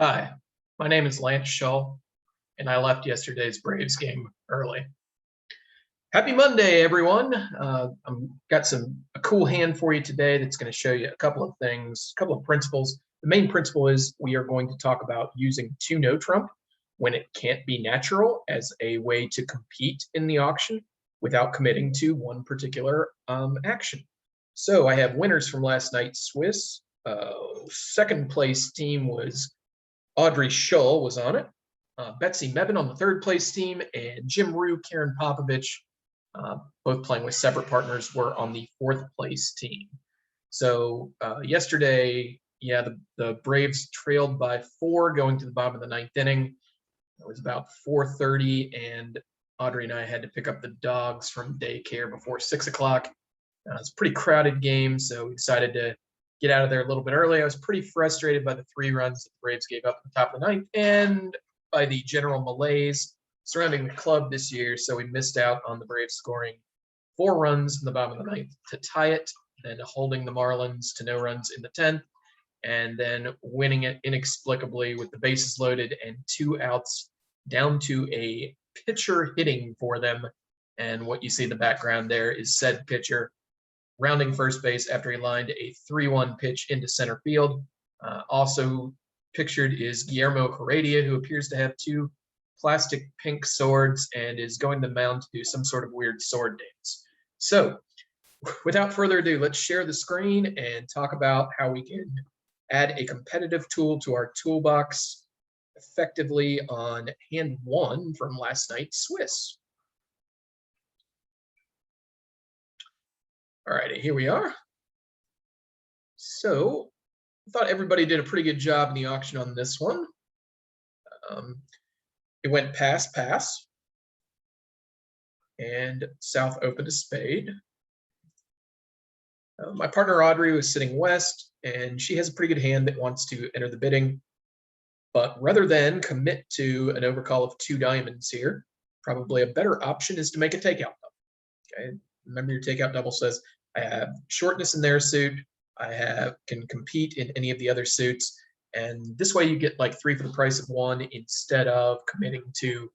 Hi, my name is Lance Shull, and I left yesterday's Braves game early. Happy Monday, everyone. I'm got a cool hand for you today that's going to show you a couple of things, a couple of principles. The main principle is we are going to talk about using no trump when it can't be natural as a way to compete in the auction without committing to one particular action. So I have winners from last night's Swiss. Second place team was Audrey Shull was on it. Betsy Mebin on the third place team, and Jim Rue, Karen Popovich, both playing with separate partners, were on the fourth place team. So yesterday, the Braves trailed by 4 going to the bottom of the ninth inning. It was about 4:30, and Audrey and I had to pick up the dogs from daycare before 6 o'clock. It's a pretty crowded game, so we decided to get out of there a little bit early. I was pretty frustrated by the 3 runs that the Braves gave up at the top of the ninth and by the general malaise surrounding the club this year. So we missed out on the Braves scoring 4 runs in the bottom of the ninth to tie it, then holding the Marlins to no runs in the 10th, and then winning it inexplicably with the bases loaded and 2 outs down to a pitcher hitting for them. And what you see in the background there is said pitcher rounding first base after he lined a 3-1 pitch into center field. Also pictured is Guillermo Heredia, who appears to have 2 plastic pink swords and is going to the mound to do some sort of weird sword dance. So without further ado, let's share the screen and talk about how we can add a competitive tool to our toolbox effectively on hand 1 from last night's Swiss. All righty, here we are. So I thought everybody did a pretty good job in the auction on this one. It went pass, and South opened a spade. My partner Audrey was sitting west, and she has a pretty good hand that wants to enter the bidding. But rather than commit to an overcall of 2 diamonds here, probably a better option is to make a takeout double. Okay, remember your takeout double says, I have shortness in their suit, can compete in any of the other suits, and this way you get like 3 for the price of 1 instead of committing to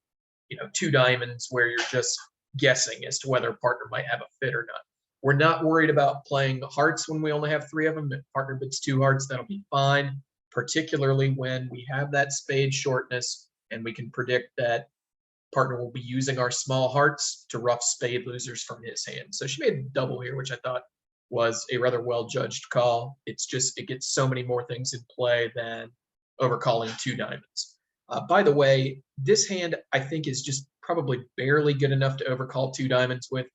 2 diamonds where you're just guessing as to whether a partner might have a fit or not. We're not worried about playing hearts when we only have 3 of them. If partner bids 2 hearts, that'll be fine, particularly when we have that spade shortness and we can predict that partner will be using our small hearts to rough spade losers from his hand. So she made a double here, which I thought was a rather well-judged call. It's just, it gets so many more things in play than overcalling 2 diamonds. By the way, this hand I think is just probably barely good enough to overcall 2 diamonds with.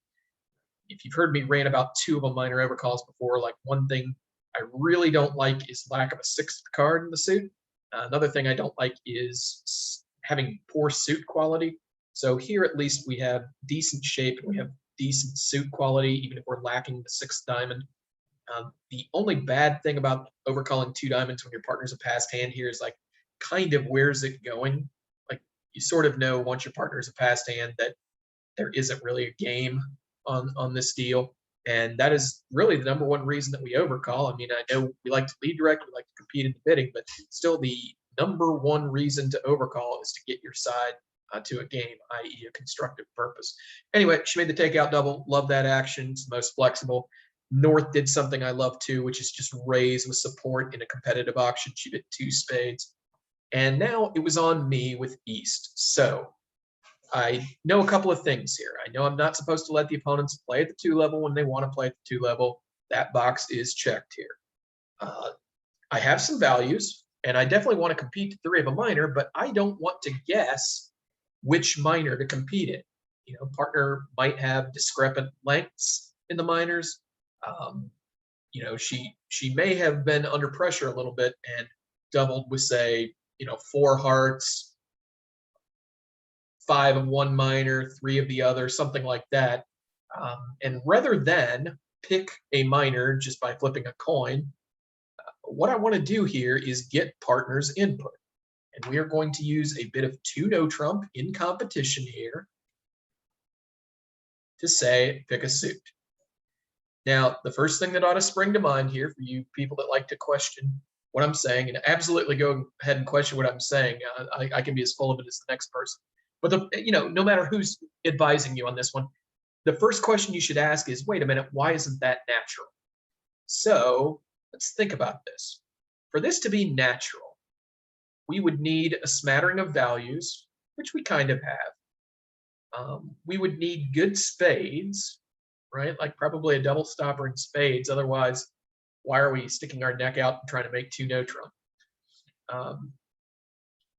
If you've heard me rant about 2 of a minor overcalls before, like one thing I really don't like is lack of a 6th card in the suit. Another thing I don't like is having poor suit quality. So here at least we have decent shape and we have decent suit quality, even if we're lacking the 6th diamond. The only bad thing about overcalling 2 diamonds when your partner's a passed hand here is like kind of where's it going? Like you sort of know once your partner's a passed hand that there isn't really a game on this deal. And that is really the number one reason that we overcall. I mean, I know we like to lead direct, we like to compete in the bidding, but still the number one reason to overcall is to get your side to a game, i.e. a constructive purpose. Anyway, she made the takeout double. Love that action. It's the most flexible. North did something I love too, which is just raise with support in a competitive auction. She bid 2 spades. And now it was on me with East. So I know a couple of things here. I know I'm not supposed to let the opponents play at the 2 level when they want to play at the 2 level. That box is checked here. I have some values, and I definitely want to compete to 3 of a minor, but I don't want to guess which minor to compete in. Partner might have discrepant lengths in the minors. She may have been under pressure a little bit and doubled with, say, 4 hearts, 5 of one minor, 3 of the other, something like that. And rather than pick a minor just by flipping a coin, what I want to do here is get partners' input. And we are going to use a bit of no trump in competition here to say pick a suit. Now, the first thing that ought to spring to mind here for you people that like to question what I'm saying, and absolutely go ahead and question what I'm saying. I can be as full of it as the next person. But no matter who's advising you on this one, the first question you should ask is, wait a minute, why isn't that natural? So let's think about this. For this to be natural, we would need a smattering of values, which we kind of have. We would need good spades, right? Like probably a double stopper in spades. Otherwise, why are we sticking our neck out and trying to make two no trump?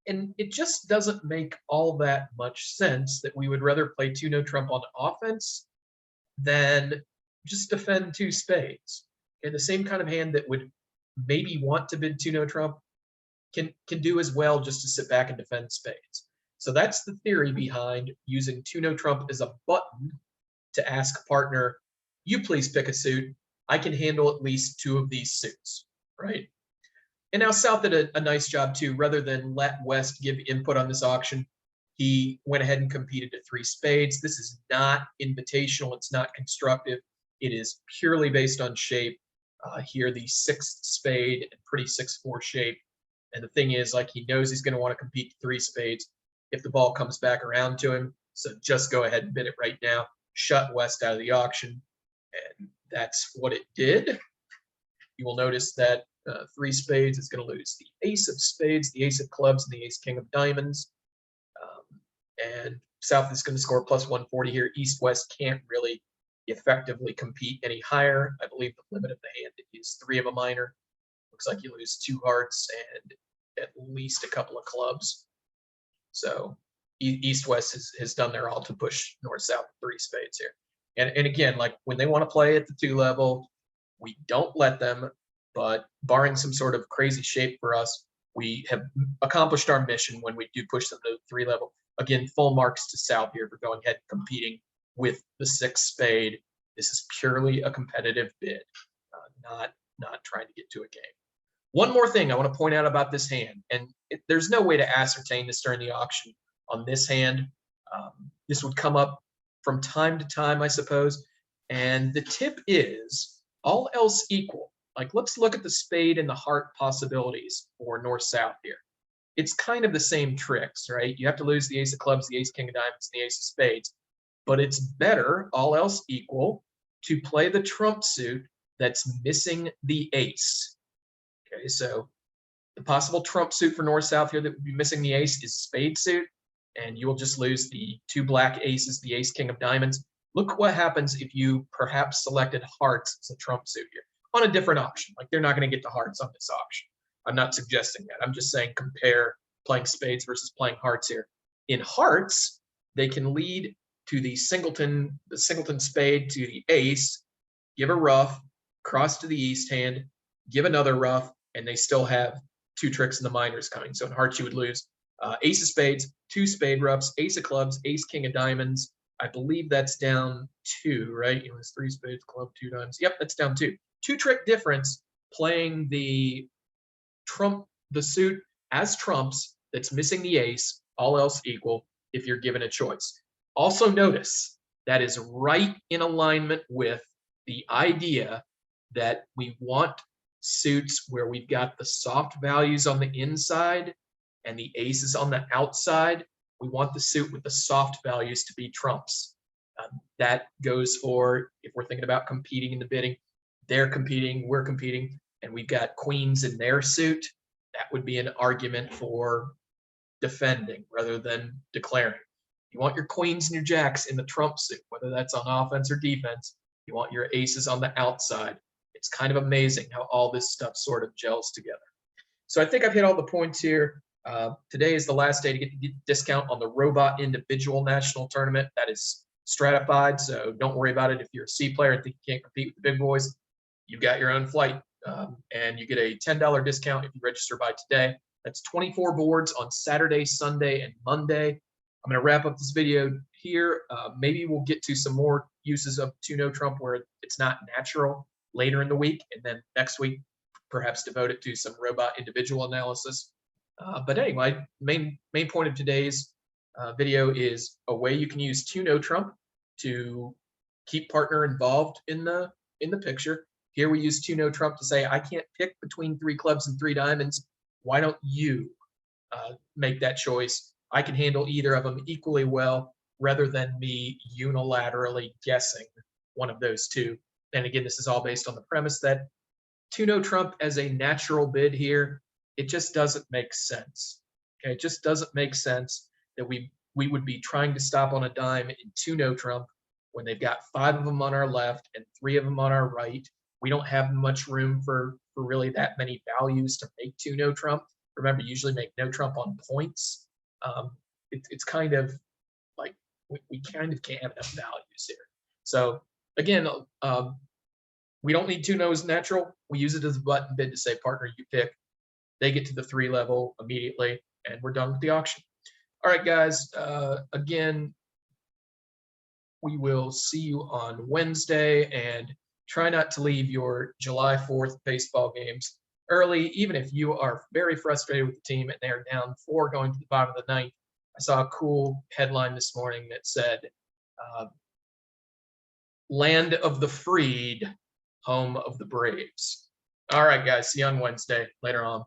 And it just doesn't make all that much sense that we would rather play two no trump on offense than just defend two spades. And the same kind of hand that would maybe want to bid two no trump can do as well just to sit back and defend spades. So that's the theory behind using two no trump as a button to ask a partner, you please pick a suit. I can handle at least two of these suits, right? And now South did a nice job too. Rather than let West give input on this auction, he went ahead and competed at three spades. This is not invitational. It's not constructive. It is purely based on shape. Here, the sixth spade and pretty 6-4 shape. And the thing is, like, he knows he's going to want to compete three spades if the ball comes back around to him. So just go ahead and bid it right now. Shut West out of the auction. And that's what it did. You will notice that three spades is going to lose the ace of spades, the ace of clubs, and the ace king of diamonds. And South is going to score plus 140 here. East-West can't really effectively compete any higher. I believe the limit of the hand is 3 of a minor. Looks like you lose 2 hearts and at least a couple of clubs. So East-West has done their all to push North-South 3 spades here. And again, like when they want to play at the 2 level, we don't let them, but barring some sort of crazy shape for us, we have accomplished our mission when we do push them to the 3 level. Again, full marks to South here for going ahead and competing with the 6 spade. This is purely a competitive bid, not trying to get to a game. One more thing I want to point out about this hand, and there's no way to ascertain this during the auction on this hand. This would come up from time to time, I suppose. And the tip is, all else equal, like let's look at the spade and the heart possibilities for North-South here. It's kind of the same tricks, right? You have to lose the ace of clubs, the ace king of diamonds, and the ace of spades. But it's better, all else equal, to play the trump suit that's missing the ace. Okay, so the possible trump suit for North-South here that would be missing the ace is spade suit, and you will just lose the 2 black aces, the ace king of diamonds. Look what happens if you perhaps selected hearts as a trump suit here on a different auction. Like, they're not going to get the hearts on this auction. I'm not suggesting that. I'm just saying compare playing spades versus playing hearts here. In hearts, they can lead to the singleton spade to the ace, give a ruff, cross to the east hand, give another ruff, and they still have 2 tricks in the minors coming. So in hearts, you would lose ace of spades, 2 spade ruffs, ace of clubs, ace king of diamonds. I believe that's down 2, right? It was 3 spades, club, 2 diamonds. Yep, that's down 2. 2 trick difference playing the trump, the suit as trumps that's missing the ace, all else equal, if you're given a choice. Also notice that is right in alignment with the idea that we want suits where we've got the soft values on the inside and the aces on the outside. We want the suit with the soft values to be trumps. That goes for if we're thinking about competing in the bidding. They're competing, we're competing, and we've got queens in their suit. That would be an argument for defending rather than declaring. You want your queens and your jacks in the trump suit, whether that's on offense or defense. You want your aces on the outside. It's kind of amazing how all this stuff sort of gels together. So I think I've hit all the points here. Today is the last day to get the discount on the Robot Individual National Tournament. That is stratified, so don't worry about it. If you're a C player and think you can't compete with the big boys, you've got your own flight, and you get a $10 discount if you register by today. That's 24 boards on Saturday, Sunday, and Monday. I'm going to wrap up this video here. Maybe we'll get to some more uses of 2-no trump where it's not natural later in the week, and then next week perhaps devote it to some robot individual analysis. But anyway, main point of today's video is a way you can use 2-no trump to keep partner involved in the picture, Here we use 2 no trump to say, I can't pick between 3 clubs and 3 diamonds. Why don't you make that choice? I can handle either of them equally well rather than me unilaterally guessing one of those two. And again, this is all based on the premise that 2 no trump as a natural bid here, it just doesn't make sense. Okay, it just doesn't make sense that we would be trying to stop on a dime in 2 no trump when they've got 5 of them on our left and 3 of them on our right. We don't have much room for really that many values to make 2 no trump. Remember, usually make no trump on points. It's kind of like we kind of can't have enough values here. So again, we don't need 2 no's natural. We use it as a button bid to say, partner, you pick. They get to the 3 level immediately, and we're done with the auction. All right, guys. Again, we will see you on Wednesday, and try not to leave your July 4th baseball games early, even if you are very frustrated with the team and they are down 4 going to the bottom of the ninth. I saw a cool headline this morning that said, land of the freed, home of the Braves. All right, guys. See you on Wednesday. Later on.